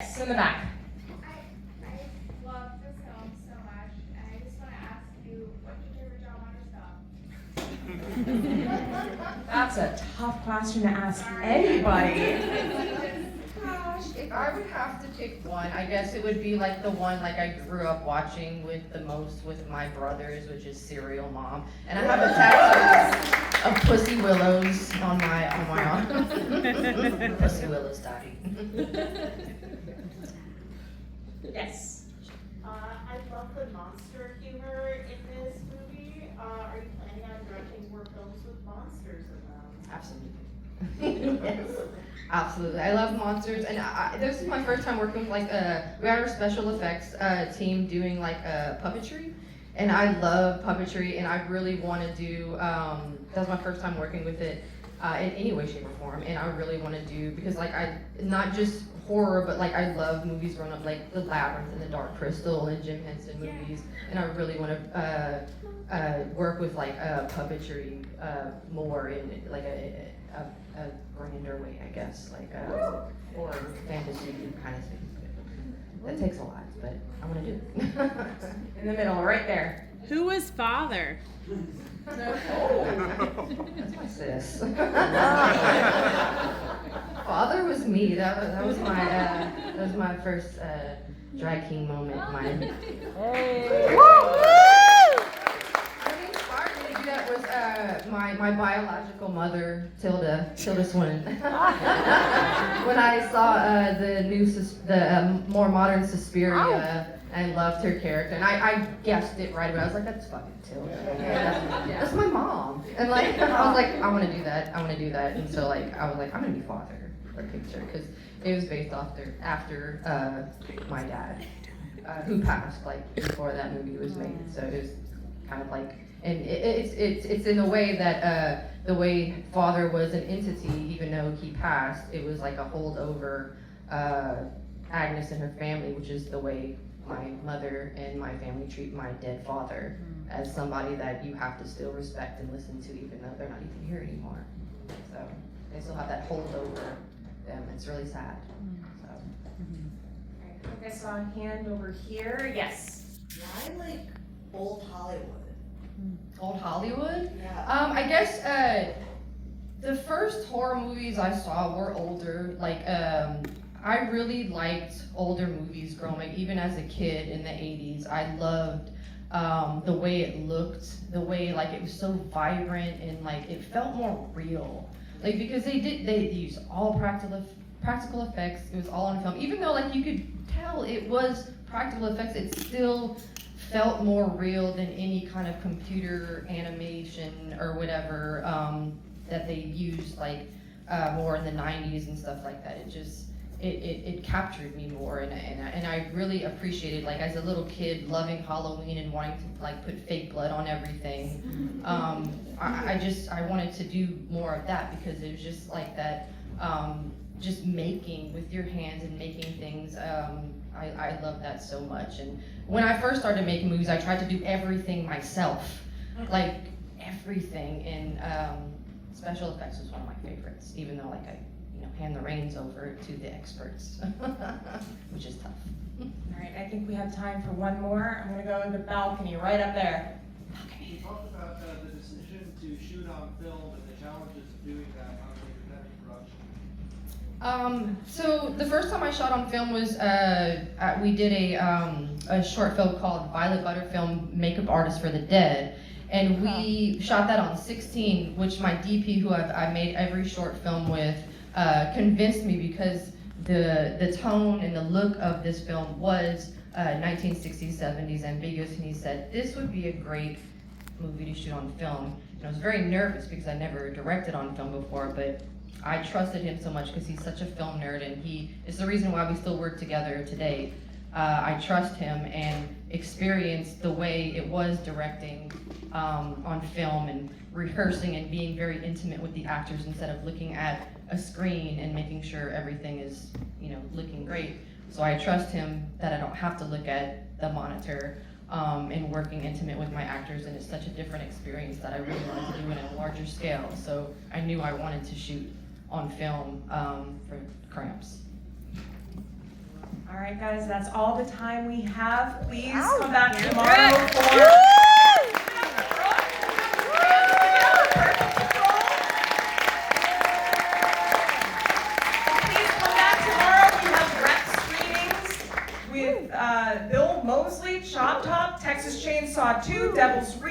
Yes, in the back. I love this film so much, and I just want to ask you, what's your favorite John Waters song? That's a tough question to ask anybody. Gosh, if I would have to pick one, I guess it would be like the one like I grew up watching with the most with my brothers, which is Serial Mom. And I have a tattoo of Pussy Willows on my arm. Pussy Willows, Daddy. Yes. I love the monster humor in this movie. Are you planning on directing more films with monsters in them? Absolutely. Yes. Absolutely. I love monsters, and this is my first time working with we had our special effects team doing puppetry, and I love puppetry, and I really want to do. That was my first time working with it in any way, shape, or form, and I really want to do because I not just horror, but I love movies growing up like The Labyrinth and The Dark Crystal and Jim Henson movies, and I really want to work with puppetry more in a grander way, I guess, or fantasy kind of thing. That takes a lot, but I want to do it. In the middle, right there. Who was father? That's my sis. Father was me. That was my first drag king moment. What inspired me to do that was my biological mother, Tilda Swinton. When I saw the more modern Suspiria, I loved her character, and I guessed it right away. I was like, that's fucking Tilda. That's my mom. And I was like, I want to do that. And so I was like, I'm gonna be father for a picture because it was based after my dad, who passed before that movie was made. So it was kind of and it's in a way that the way father was an entity, even though he passed, it was like a holdover Agnes and her family, which is the way my mother and my family treat my dead father, as somebody that you have to still respect and listen to, even though they're not even here anymore. So they still have that hold over them. It's really sad. So. I think I saw a hand over here. Yes. Why like old Hollywood? Old Hollywood? Yeah. I guess the first horror movies I saw were older. I really liked older movies growing up, even as a kid in the 80s. I loved the way it looked, the way it was so vibrant and it felt more real. Because they used all practical effects. It was all on film. Even though you could tell it was practical effects, it still felt more real than any kind of computer animation or whatever that they used more in the 90s and stuff like that. It captured me more, and I really appreciated as a little kid loving Halloween and wanting to put fake blood on everything. I wanted to do more of that because it was just that, just making with your hands and making things. I love that so much. And when I first started making movies, I tried to do everything myself, everything. And special effects was one of my favorites, even though I hand the reins over to the experts, which is tough. All right, I think we have time for one more. I'm gonna go to the balcony right up there. You talked about the decision to shoot on film and the challenges of doing that on a production. So the first time I shot on film was we did a short film called Violet Butterfilm Makeup Artist for the Dead, and we shot that on 16, which my DP, who I made every short film with, convinced me because the tone and the look of this film was 1960s, 70s ambiguous, and he said this would be a great movie to shoot on film. And I was very nervous because I never directed on film before, but I trusted him so much because he's such a film nerd, and he is the reason why we still work together today. I trust him and experienced the way it was directing on film and rehearsing and being very intimate with the actors instead of looking at a screen and making sure everything is, looking great. So I trust him that I don't have to look at the monitor and working intimate with my actors, and it's such a different experience that I really wanted to do it on a larger scale. So I knew I wanted to shoot on film for Cramps. right, guys, that's all the time we have. Please come back tomorrow for. Please come back tomorrow. We have rep screenings with Bill Mosley, Chop Top, Texas Chainsaw 2, Devil's Reach.